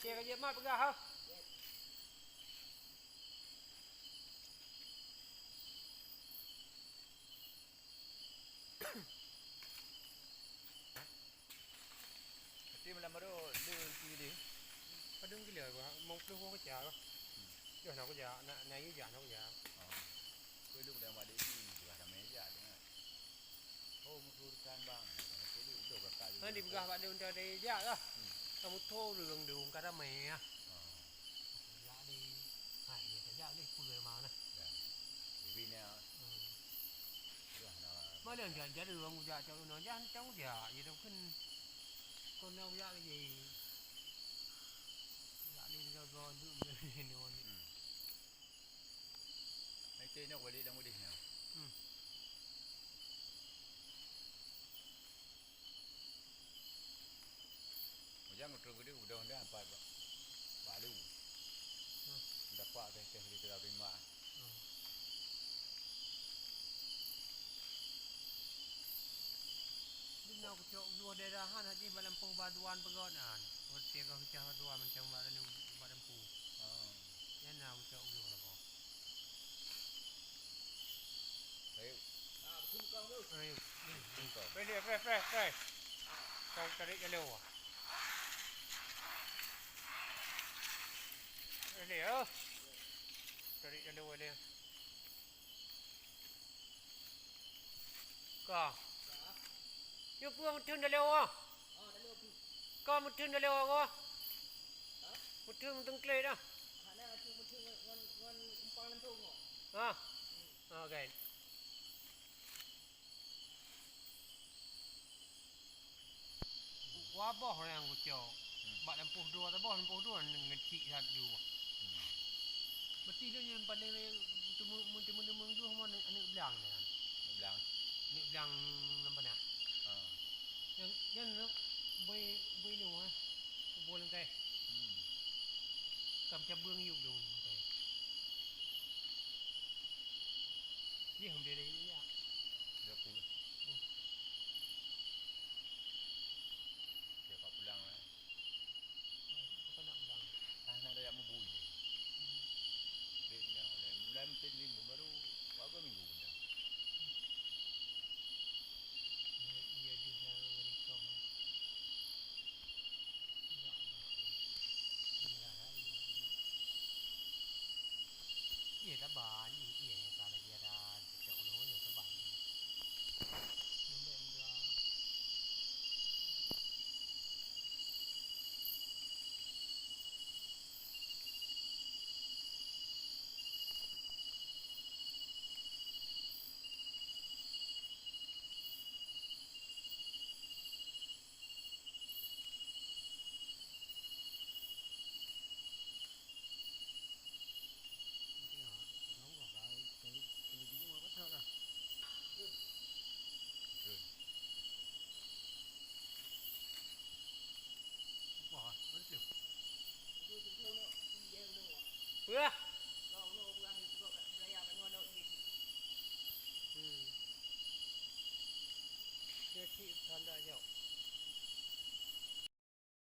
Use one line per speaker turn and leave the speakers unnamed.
Okey kerja mat pegah ha.
Nanti malam baru dia kiri dia.
Padung gila gua mau keluar kerja gua. Dah nak kerja, nak naik kerja nak kerja.
Dulu dah balik sini juga sama meja dengan. Oh, menguruskan bang. Jadi udah berkali.
Nanti pegah pada untuk ada kerja lah. Kamu tahu đường kada mày à. Dạ đi. Hai người ta dạ đi cười mà nè.
Vì nè.
Mới lần giờ dạ đường dạ cho nó dạ cháu dạ gì đâu khinh. Con đâu dạ cái gì. Dạ đi cho dự người luôn.
Mấy cái nó quay đi đâu đi nào. Jangan terus dia udah apa balu. Dapat teh di dalam rumah.
Đi nào có chỗ đua đề ra han hati balam pu baduan pegonan. Ot dia kau cah baduan macam badan pu. Yan nào có chỗ đua là bo.
Ayo. Bung kau tu.
Ayo. Bung kau. Pre. Kau tarik ke lewat. Ini ya. Tarik ke lewat dia. Kau. Yo puang mutun dah lewat.
Dah lewat tu.
Kau mutun dah lewat kau. Mutun tengklek dah.
Hana mutun ngan umpang lentung kau.
Ha. Okey. Wah boh yang aku cakap. Bak lampuh dua tak boh lampuh dua ngecik satu. Mesti dia yang paling temu tu semua anak belang ni.
Belang.
Anak belang nampak nak. Yang boy ni wah. Boleh kai. Kam cabang yuk dong kai. Dia hom dia ya.
Dia pun. Dia pak pulang lah.
Apa nak belang?
Nak dah mau bui. Dia oleh mulai mungkin minggu baru berapa minggu dah.
Dia di sana menikah. Iya tak ban, iya yang salah dia dah cakap ulun yang tak ban. Nampak enggak. Wah. Dia cik tanda jauh.